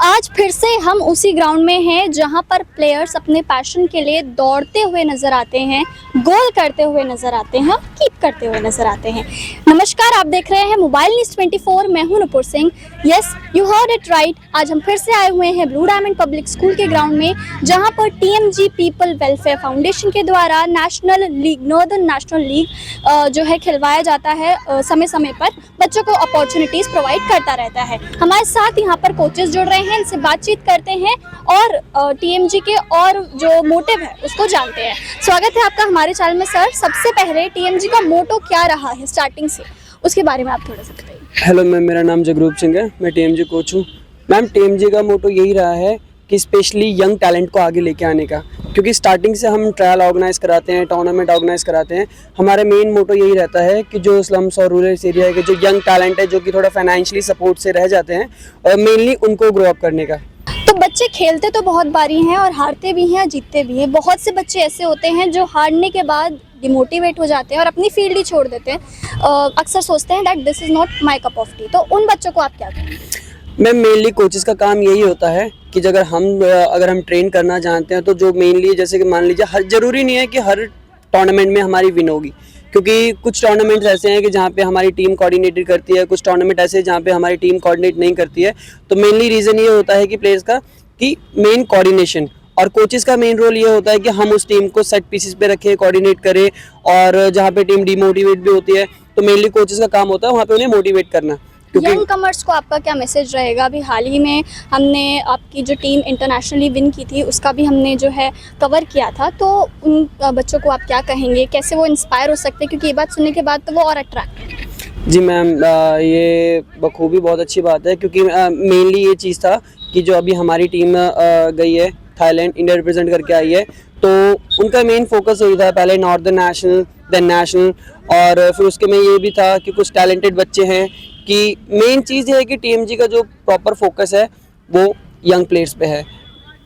आज फिर से हम उसी ग्राउंड में हैं जहां पर प्लेयर्स अपने पैशन के लिए दौड़ते हुए नजर आते हैं, गोल करते हुए नजर आते हैं, कीप करते हुए नजर आते हैं। नमस्कार, आप देख रहे हैं मोबाइल न्यूज़ 24। मैं हूं Nupur Singh. Yes, you heard it right. आज हम फिर से आए हुए हैं ब्लू डायमंड पब्लिक स्कूल के ग्राउंड में, जहां पर TMG पीपल वेलफेयर फाउंडेशन के द्वारा national league, northern national league जो है खिलवाया जाता है। समय समय पर बच्चों को अपॉर्चुनिटीज़ प्रोवाइड करता रहता है। हमारे साथ यहाँ पर कोचेस जुड़ रहे हैं, इनसे बातचीत करते हैं और TMG के और जो मोटिव है उसको जानते हैं। स्वागत है आपका हमारे चैनल में सर। सबसे पहले TMG का मोटो क्या रहा है स्टार्टिंग से, उसके बारे में आप थोड़ा सा बताइए। हेलो मैम, मेरा नाम जगरूप सिंह है, मैं TMG कोच हूँ। मैम, TMG का मोटो यही रहा है कि स्पेशली यंग टैलेंट को आगे लेके आने का, क्योंकि स्टार्टिंग से हम ट्रायल ऑर्गेनाइज कराते हैं, टूर्नामेंट ऑर्गेनाइज कराते हैं। हमारा मेन मोटो यही रहता है कि जो स्लम्स और रूरल एरिया के जो यंग टैलेंट है, जो कि थोड़ा फाइनेंशियली सपोर्ट से रह जाते हैं, और मेनली उनको ग्रो अप करने का। तो बच्चे खेलते तो बहुत बारी हैं और हारते भी हैं, जीतते भी हैं। बहुत से बच्चे ऐसे होते हैं जो हारने के बाद डिमोटिवेट हो जाते हैं और अपनी फील्ड ही छोड़ देते हैं। अक्सर सोचते हैं that this is not my cup of T. तो उन बच्चों को आप क्या कहेंगे? मैम, मेनली कोचेस का काम यही होता है कि अगर हम ट्रेन करना जानते हैं, तो जो मेनली जैसे कि मान लीजिए, हर ज़रूरी नहीं है कि हर टूर्नामेंट में हमारी विन होगी, क्योंकि कुछ टूर्नामेंट्स ऐसे हैं कि जहाँ पे हमारी टीम कोऑर्डिनेटेड करती है, कुछ टूर्नामेंट ऐसे हैं जहाँ पे हमारी टीम कोऑर्डिनेट नहीं करती है। तो मेनली रीज़न ये होता है कि प्लेयर्स का कि मेन कोऑर्डिनेशन, और कोचेस का मेन रोल ये होता है कि हम उस टीम को सेट पीसेस पे रखें, कोऑर्डिनेट करें, और जहाँ पे टीम डिमोटिवेट भी होती है तो मेनली कोचेस का काम होता है वहाँ पे उन्हें मोटिवेट करना। यंग कमर्स को आपका क्या मैसेज रहेगा? अभी हाल ही में हमने आपकी जो टीम इंटरनेशनली विन की थी उसका भी हमने जो है कवर किया था, तो उन बच्चों को आप क्या कहेंगे, कैसे वो इंस्पायर हो सकते हैं? क्योंकि ये बात सुनने के बाद तो वो और अट्रैक्ट। जी मैम, ये बखूबी बहुत अच्छी बात है, क्योंकि मेनली ये चीज़ था कि जो अभी हमारी टीम गई है थाईलैंड, इंडिया रिप्रेजेंट करके आई है, तो उनका मेन फोकस यही था, पहले नॉर्दर्न नेशनल, देन नेशनल, और फिर उसके में ये भी था कि कुछ टैलेंटेड बच्चे हैं। कि मेन चीज़ ये है कि TMG का जो प्रॉपर फोकस है वो यंग प्लेयर्स पे है।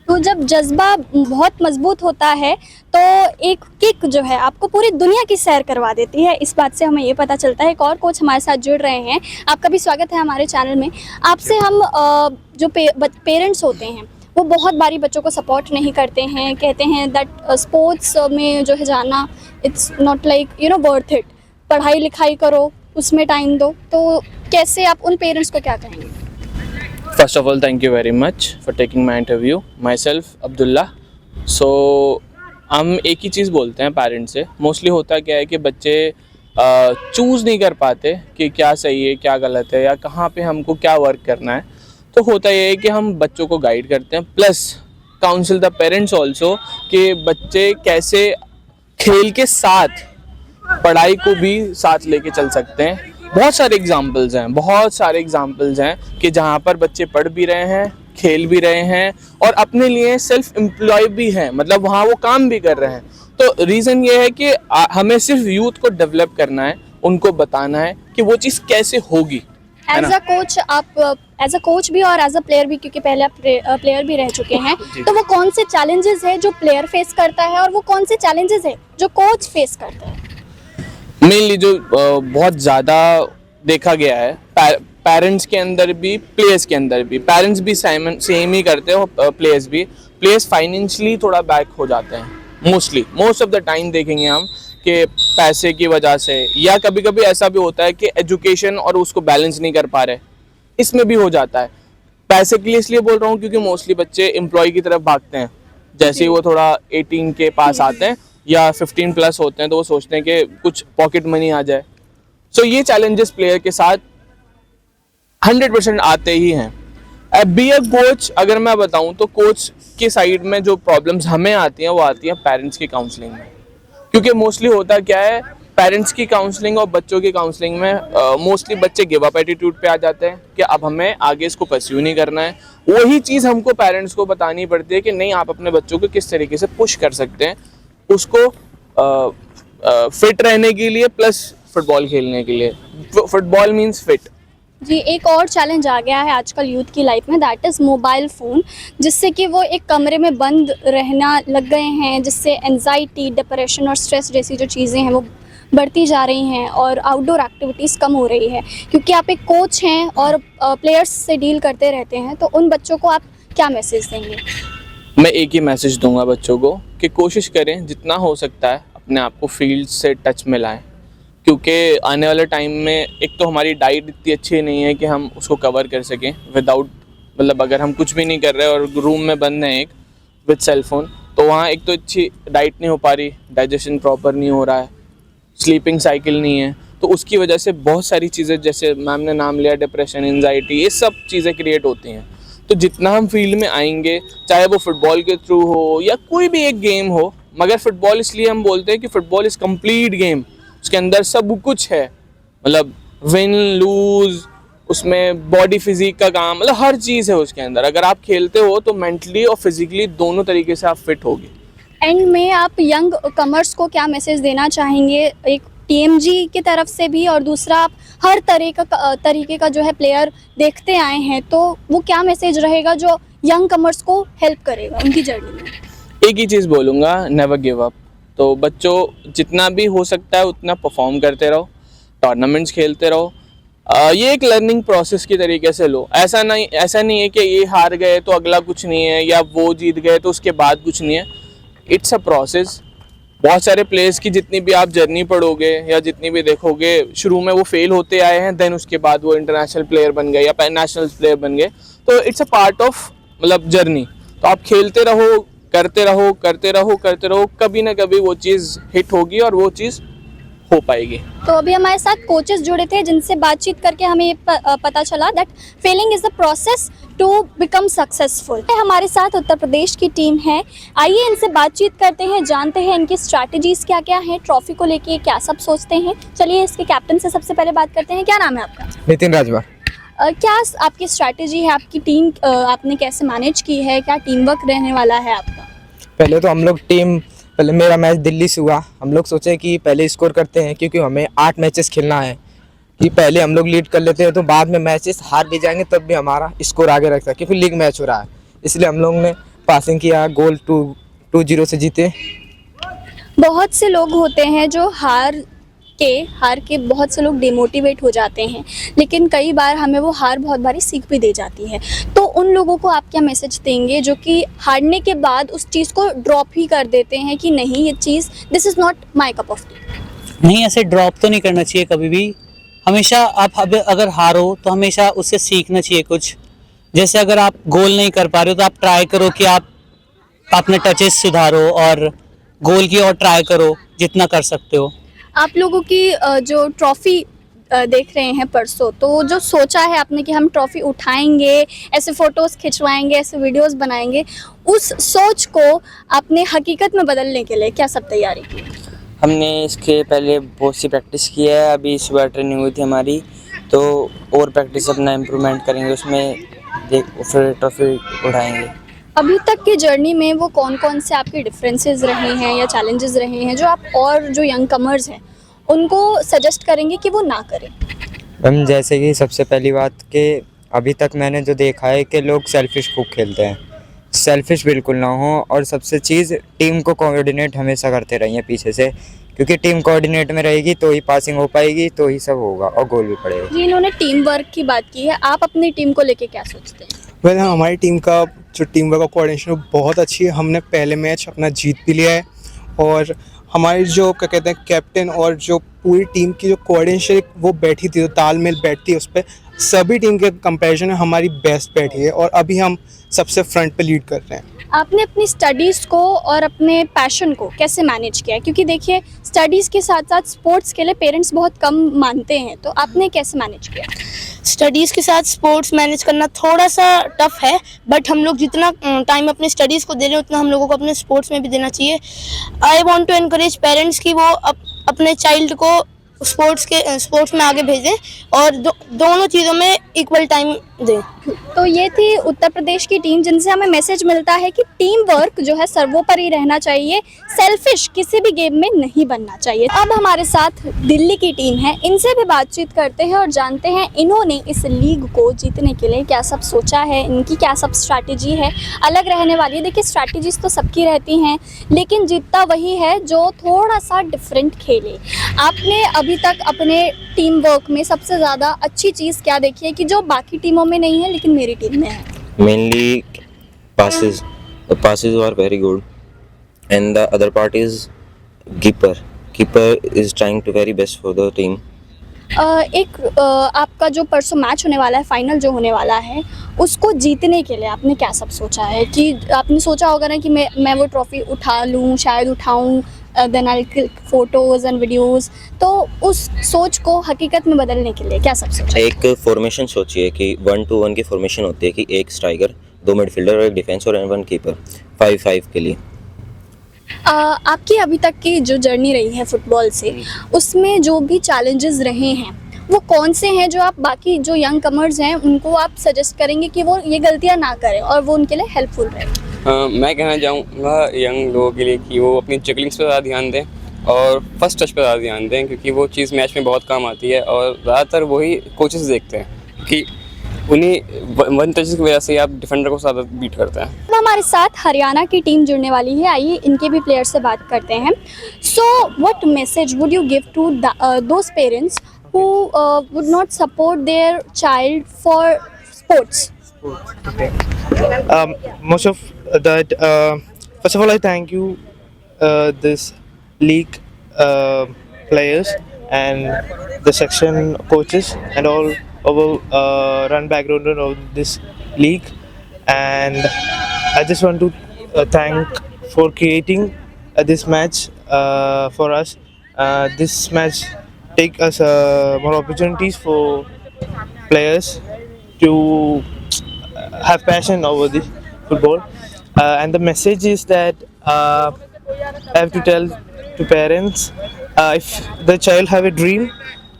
तो जब जज्बा बहुत मजबूत होता है तो एक किक जो है आपको पूरी दुनिया की सैर करवा देती है। इस बात से हमें ये पता चलता है। एक और कोच हमारे साथ जुड़ रहे हैं, आपका भी स्वागत है हमारे चैनल में। आपसे हम जो पेरेंट्स होते हैं वो बहुत बारी बच्चों को सपोर्ट नहीं करते हैं, कहते हैं दैट स्पोर्ट्स में जो है जाना it's not like worth it, पढ़ाई लिखाई करो, उसमें टाइम दो। तो कैसे आप उन पेरेंट्स को क्या कहेंगे? First of all, thank you very much for taking my interview. Myself, Abdullah. So, हम एक ही चीज़ बोलते हैं पेरेंट्स से। मोस्टली होता क्या है कि बच्चे चूज़ नहीं कर पाते कि क्या सही है, क्या गलत है, या कहाँ पे हमको क्या वर्क करना है। तो होता ये है कि हम बच्चों को गाइड करते हैं, plus council the parents also, कि बच्चे कैसे खेल के साथ पढ़ाई को भी साथ लेके चल सकते हैं। बहुत सारे एग्जाम्पल्स हैं कि जहाँ पर बच्चे पढ़ भी रहे हैं, खेल भी रहे हैं, और अपने लिए सेल्फ एम्प्लॉय भी हैं, मतलब वहाँ वो काम भी कर रहे हैं। तो रीज़न ये है कि हमें सिर्फ यूथ को डेवलप करना है, उनको बताना है कि वो चीज़ कैसे होगी। एज अ कोच, आप एज अ कोच भी और एज अ प्लेयर भी, क्योंकि पहले आप प्लेयर भी रह चुके हैं, तो वो कौन से चैलेंजेस है जो प्लेयर फेस करता है और वो कौन से चैलेंजेस है जो कोच फेस करता है? मेनली जो बहुत ज़्यादा देखा गया है पेरेंट्स के अंदर भी, प्लेयर्स के अंदर भी, पेरेंट्स भी सेम ही करते हैं और प्लेयर्स फाइनेंशियली थोड़ा बैक हो जाते हैं। मोस्ट ऑफ द टाइम देखेंगे हम कि पैसे की वजह से, या कभी कभी ऐसा भी होता है कि एजुकेशन और उसको बैलेंस नहीं कर पा रहे, इसमें भी हो जाता है। पैसे के लिए इसलिए बोल रहा हूँ क्योंकि मोस्टली बच्चे एम्प्लॉय की तरफ भागते हैं। जैसे ही वो थोड़ा 18 के पास आते हैं या 15 प्लस होते हैं, तो वो सोचते हैं कि कुछ पॉकेट मनी आ जाए। सो ये चैलेंजेस प्लेयर के साथ 100% आते ही हैं। बी अ कोच, अगर मैं बताऊं तो कोच के साइड में जो प्रॉब्लम्स हमें आती हैं वो आती हैं पेरेंट्स की काउंसलिंग में, क्योंकि मोस्टली होता क्या है, पेरेंट्स की काउंसलिंग और बच्चों की काउंसलिंग में मोस्टली बच्चे गिव अप एटीट्यूड पे आ जाते हैं कि अब हमें आगे इसको परस्यू नहीं करना है। वही चीज़ हमको पेरेंट्स को बतानी पड़ती है कि नहीं, आप अपने बच्चों को किस तरीके से पुश कर सकते हैं उसको फिट रहने के लिए, प्लस फुटबॉल खेलने के लिए। Football means fit. जी, एक और चैलेंज आ गया है आजकल यूथ की लाइफ में, दैट इज़ मोबाइल फ़ोन, जिससे कि वो एक कमरे में बंद रहना लग गए हैं, जिससे एंजाइटी, डिप्रेशन और स्ट्रेस जैसी जो चीज़ें हैं वो बढ़ती जा रही हैं और आउटडोर एक्टिविटीज़ कम हो रही है, क्योंकि आप एक कोच हैं और प्लेयर्स से डील करते रहते हैं, तो उन बच्चों को आप क्या मैसेज देंगे? मैं एक ही मैसेज दूंगा बच्चों को कि कोशिश करें जितना हो सकता है अपने आप को फील्ड से टच में लाएं, क्योंकि आने वाले टाइम में एक तो हमारी डाइट इतनी अच्छी नहीं है कि हम उसको कवर कर सकें विदाउट, मतलब अगर हम कुछ भी नहीं कर रहे और रूम में बंद हैं एक विद सेलफोन, तो वहाँ एक तो अच्छी डाइट नहीं हो पा रही, डाइजेशन प्रॉपर नहीं हो रहा है, स्लीपिंग साइकिल नहीं है, तो उसकी वजह से बहुत सारी चीज़ें, जैसे मैम ने नाम लिया डिप्रेशन, एंजाइटी, ये सब चीज़ें क्रिएट होती हैं। तो जितना हम फील्ड में आएंगे, चाहे वो फुटबॉल के थ्रू हो या कोई भी एक गेम हो, मगर फुटबॉल इसलिए हम बोलते हैं कि फुटबॉल इज़ कंप्लीट गेम, उसके अंदर सब कुछ है, मतलब विन लूज़, उसमें बॉडी फिजिक का काम, मतलब हर चीज़ है उसके अंदर। अगर आप खेलते हो तो मेंटली और फिजिकली दोनों तरीके से आप फिट होगे। एंड में आप यंग कमर्स को क्या मैसेज देना चाहेंगे, एक टीएमजी की तरफ से भी, और दूसरा आप हर तरीके का जो है प्लेयर देखते आए हैं, तो वो क्या मैसेज रहेगा जो यंग कमर्स को हेल्प करेगा उनकी जर्नी में? एक ही चीज़ बोलूँगा, नेवर गिव अप। तो बच्चों जितना भी हो सकता है उतना परफॉर्म करते रहो, टूर्नामेंट्स खेलते रहो। ये एक लर्निंग प्रोसेस की तरीके से लो। ऐसा नहीं है कि ये हार गए तो अगला कुछ नहीं है, या वो जीत गए तो उसके बाद कुछ नहीं है। It's a process. बहुत सारे प्लेयर्स की जितनी भी आप जर्नी पढ़ोगे या जितनी भी देखोगे, शुरू में वो फेल होते आए हैं, देन उसके बाद वो इंटरनेशनल प्लेयर बन गए या नेशनल प्लेयर बन गए। तो इट्स अ पार्ट ऑफ मतलब जर्नी। तो आप खेलते रहो, करते रहो, कभी ना कभी वो चीज़ हिट होगी और वो चीज़ हो पाएगी। तो अभी हमारे साथ कोचेस जुड़े थे जिनसे बातचीत करके हमें ये पता चला that failing is the process to become successful. हमारे साथ उत्तर प्रदेश की टीम है, आइए इनसे बातचीत करते हैं, जानते हैं इनकी स्ट्रैटेजीज क्या क्या हैं, ट्रॉफी को लेके क्या सब सोचते हैं। चलिए इसके कैप्टन से सबसे पहले बात करते हैं। क्या नाम है आपका? नितिन राजभर। क्या आपकी स्ट्रैटेजी है, आपकी टीम आपने कैसे मैनेज की है, क्या टीम वर्क रहने वाला है आपका? पहले तो हम लोग पहले मेरा मैच दिल्ली से हुआ, हम लोग सोचे कि पहले स्कोर करते हैं, क्योंकि हमें 8 मैचेस खेलना है, कि पहले हम लोग लीड कर लेते हैं तो बाद में मैचेस हार भी जाएंगे तब भी हमारा स्कोर आगे रखता है, क्योंकि लीग मैच हो रहा है। इसलिए हम लोग ने पासिंग किया, गोल 2-0 से जीते। बहुत से लोग होते हैं जो हार के बहुत से लोग डिमोटिवेट हो जाते हैं, लेकिन कई बार हमें वो हार बहुत बारी सीख भी दे जाती है। तो उन लोगों को आप क्या मैसेज देंगे जो कि हारने के बाद उस चीज़ को ड्रॉप ही कर देते हैं कि नहीं, ये चीज़ this is not my cup of tea? नहीं, ऐसे ड्रॉप तो नहीं करना चाहिए कभी भी। हमेशा आप अगर हारो तो हमेशा उससे सीखना चाहिए कुछ। जैसे अगर आप गोल नहीं कर पा रहे हो तो आप ट्राई करो कि आप अपने टचेस सुधारो और गोल की और ट्राई करो जितना कर सकते हो। आप लोगों की जो ट्रॉफ़ी देख रहे हैं परसों, तो जो सोचा है आपने कि हम ट्रॉफ़ी उठाएंगे, ऐसे फ़ोटोज़ खिंचवाएंगे, ऐसे वीडियोस बनाएंगे, उस सोच को आपने हकीकत में बदलने के लिए क्या सब तैयारी की? हमने इसके पहले बहुत सी प्रैक्टिस की है, अभी सुबह ट्रेनिंग हुई थी हमारी, तो और प्रैक्टिस अपना इम्प्रूवमेंट करेंगे, उसमें फिर ट्रॉफी उठाएंगे। अभी तक की जर्नी में वो कौन कौन से आपके डिफरेंसेस रहे हैं या चैलेंजेस रहे हैं जो आप और जो यंग कमर्स हैं उनको सजेस्ट करेंगे कि वो ना करें? हम जैसे कि सबसे पहली बात कि अभी तक मैंने जो देखा है कि लोग सेल्फिश खूब खेलते हैं, सेल्फिश बिल्कुल ना हो, और सबसे चीज़ टीम को कोऑर्डिनेट हमेशा करते रहिए पीछे से, क्योंकि टीम कोऑर्डिनेट में रहेगी तो ही पासिंग हो पाएगी, तो ही सब होगा और गोल भी पड़ेगा। जी, इन्होंने टीम वर्क की बात की है, आप अपनी टीम को लेके क्या सोचते हैं? वेल हमारी टीम का जो टीम वर्क और कोऑर्डिनेशन बहुत अच्छी है। हमने पहले मैच अपना जीत भी लिया है, और हमारी जो क्या कहते हैं कैप्टन और जो पूरी टीम की जो कोऑर्डिनेशन वो बैठी थी, जो तालमेल बैठती है, उस पर सभी टीम के कंपैरिजन में हमारी बेस्ट बैठी है, और अभी हम सबसे फ्रंट पे लीड कर रहे हैं। आपने अपनी स्टडीज़ को और अपने पैशन को कैसे मैनेज किया? क्योंकि देखिए स्टडीज़ के साथ साथ स्पोर्ट्स के लिए पेरेंट्स बहुत कम मानते हैं, तो आपने कैसे मैनेज किया? स्टडीज़ के साथ स्पोर्ट्स मैनेज करना थोड़ा सा टफ है, बट हम लोग जितना टाइम अपने स्टडीज़ को दे रहे हैं उतना हम लोगों को अपने स्पोर्ट्स में भी देना चाहिए। I want to encourage parents कि वो अपने चाइल्ड को स्पोर्ट्स में आगे भेजें और दोनों चीज़ों में इक्वल टाइम दें। तो ये थी उत्तर प्रदेश की टीम, जिनसे हमें मैसेज मिलता है कि टीम वर्क जो है सर्वोपरि रहना चाहिए, सेल्फिश किसी भी गेम में नहीं बनना चाहिए। अब हमारे साथ दिल्ली की टीम है, इनसे भी बातचीत करते हैं और जानते हैं इन्होंने इस लीग को जीतने के लिए क्या सब सोचा है, इनकी क्या सब स्ट्रैटेजी है, अलग रहने वाली है। देखिए स्ट्रैटेजीज तो सबकी रहती हैं, लेकिन जीतता वही है जो थोड़ा सा डिफरेंट खेले। आपने अभी तक अपने टीम वर्क में सबसे ज़्यादा अच्छी चीज़ क्या देखी है कि जो बाकी टीमों में नहीं है लेकिन मेरी टीम में है? Mainly passes. The passes were very good, and the other part is keeper. Keeper is trying to very best for the team. आपका जो परसों मैच होने वाला है, फाइनल जो होने वाला है, उसको जीतने के लिए आपने क्या सब सोचा है? कि आपने सोचा होगा ना कि मैं वो ट्रॉफी उठा लूँ, शायद उठाऊँ, then I click photos and videos. तो उस सोच को हकीकत में बदलने के लिए क्या सब सोचा? एक फॉर्मेशन सोचिए कि 1-2-1 की फॉर्मेशन होती है कि एक स्ट्राइकर, 2 मिडफील्डर और एक डिफेंस और 1 कीपर, 5-5 के लिए। आपकी अभी तक की जो जर्नी रही है फुटबॉल से, उसमें जो भी चैलेंजेस रहे हैं वो कौन से हैं जो आप बाकी जो यंग कमर्स हैं उनको आप सजेस्ट करेंगे कि वो ये गलतियां ना करें और वो उनके लिए हेल्पफुल रहे? मैं कहना चाहूँगा यंग लोगों के लिए कि वो अपनी जगलिंग्स पर ज़्यादा ध्यान दें और फर्स्ट टच पर ज़्यादा ध्यान दें, क्योंकि वो चीज़ मैच में बहुत काम आती है और ज़्यादातर वही कोचेस देखते हैं कि उन्हीं वन टचेस की वजह से आप डिफेंडर को ज़्यादा बीट करते हैं। अब हमारे साथ हरियाणा की टीम जुड़ने वाली है, आइए इनके भी प्लेयर से बात करते हैं। So what message would you give to those parents who would not support their child for sports? Most of that, first of all, I thank you, this league players and the section coaches and all our run background of this league, and I just want to thank for creating this match for us. This match take us more opportunities for players to have passion over this football, and the message is that I have to tell to parents, if the child have a dream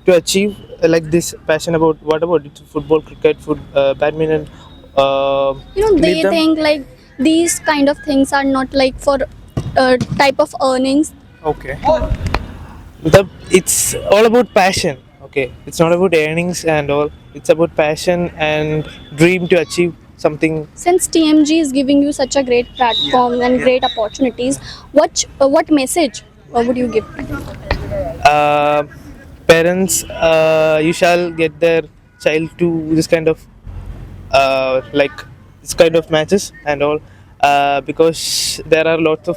to achieve like this passion about what about it, football, cricket, badminton, They leave them- think like these kind of things are not like for type of earnings. Okay. It's all about passion. Okay, it's not about earnings and all. It's about passion and dream to achieve something. Since TMG is giving you such a great platform and great opportunities, what message would you give to them? Parents, you shall get their child to this kind of like this kind of matches and all, because there are lots of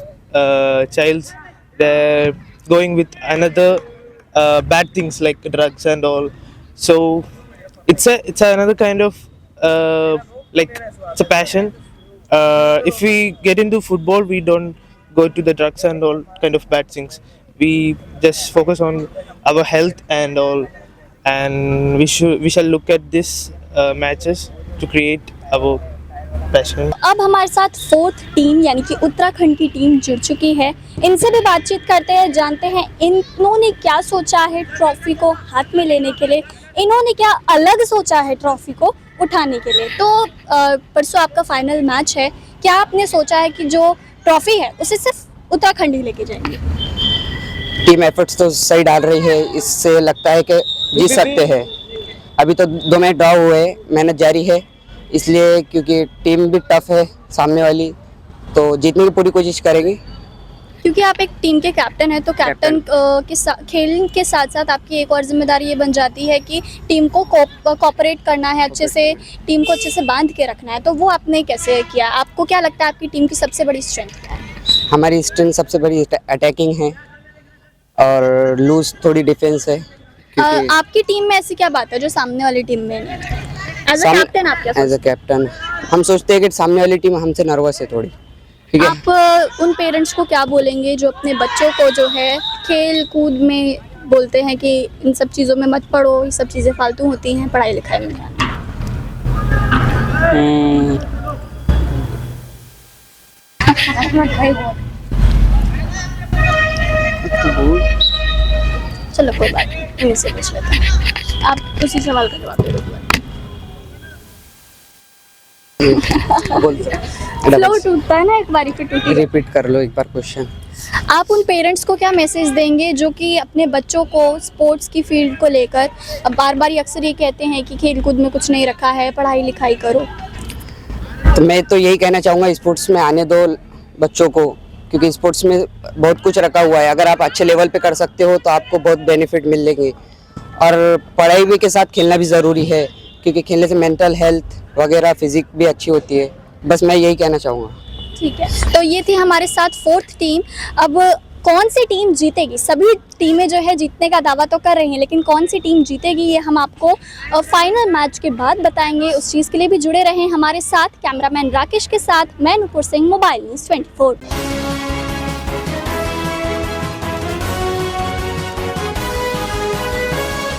childs they're going with another bad things like drugs and all. So it's another kind of like it's a passion. If we get into football, we don't go to the drugs and all kind of bad things. We just focus on our health and all, and we shall look at this matches to create our passion. अब हमारे साथ fourth team यानी कि उत्तराखंड की team जुड़ चुकी है, इनसे भी बातचीत करते हैं, जानते हैं इन्होंने क्या सोचा है ट्रॉफी को हाथ में लेने के लिए, इन्होंने क्या अलग सोचा है ट्रॉफी को उठाने के लिए। तो परसों आपका फाइनल मैच है, क्या आपने सोचा है कि जो ट्रॉफी है उसे सिर्फ उत्तराखंड ही लेके जाएंगे? टीम एफर्ट्स तो सही डाल रही है, इससे लगता है कि जीत सकते हैं। अभी तो 2 मैच ड्रॉ हुए, मेहनत जारी है, इसलिए क्योंकि टीम भी टफ है सामने वाली, तो जीतने की पूरी कोशिश करेंगे। क्योंकि आप एक टीम के कैप्टन हैं, तो कैप्टन के खेल के साथ साथ आपकी एक और जिम्मेदारी ये बन जाती है कि टीम को कोऑपरेट करना है, अच्छे से टीम को अच्छे से बांध के रखना है। तो वो आपने कैसे किया? आपको क्या लगता है आपकी टीम की सबसे बड़ी स्ट्रेंथ क्या है? हमारी स्ट्रेंथ सबसे बड़ी अटैकिंग है और लूज थोड़ी डिफेंस है। आपकी टीम में ऐसी क्या बात है जो सामने वाली टीम में नहीं है? एज अ कैप्टन आप क्या एज अ कैप्टन हम सोचते हैं कि सामने वाली टीम हमसे नर्वस है थोड़ी, ठीक है। आप उन पेरेंट्स को क्या बोलेंगे जो अपने बच्चों को जो है खेल कूद में बोलते हैं कि इन सब चीज़ों में मत पढ़ो, ये सब चीज़ें फालतू होती हैं, पढ़ाई लिखाई में ध्यान चलो कोई बात नहीं, इन्हीं से पूछ लेते हैं। आप उसी सवाल का जवाब दे दो। फ्लो टूटता है ना, एक बारी पे टूटी। रिपीट कर लो एक बार क्वेश्चन। आप उन पेरेंट्स को क्या मैसेज देंगे जो कि अपने बच्चों को स्पोर्ट्स की फील्ड को लेकर अब बार बार अक्सर ये कहते हैं कि खेल कूद में कुछ नहीं रखा है, पढ़ाई लिखाई करो? तो मैं तो यही कहना चाहूँगा, स्पोर्ट्स में आने दो बच्चों को, क्योंकि स्पोर्ट्स में बहुत कुछ रखा हुआ है। अगर आप अच्छे लेवल पे कर सकते हो तो आपको बहुत बेनिफिट मिलेंगे। और पढ़ाई भी के साथ खेलना भी ज़रूरी है, क्योंकि खेलने से मेंटल हेल्थ वगैरह फिजिक भी अच्छी होती है। बस मैं यही कहना चाहूँगा। ठीक है, तो ये थी हमारे साथ फोर्थ टीम। अब कौन सी टीम जीतेगी? सभी टीमें जो है जीतने का दावा तो कर रही हैं, लेकिन कौन सी टीम जीतेगी ये हम आपको फाइनल मैच के बाद बताएंगे। उस चीज़ के लिए भी जुड़े रहें हमारे साथ। कैमरामैन राकेश के साथ मैं नूपुर सिंह, मोबाइल न्यूज़ 24।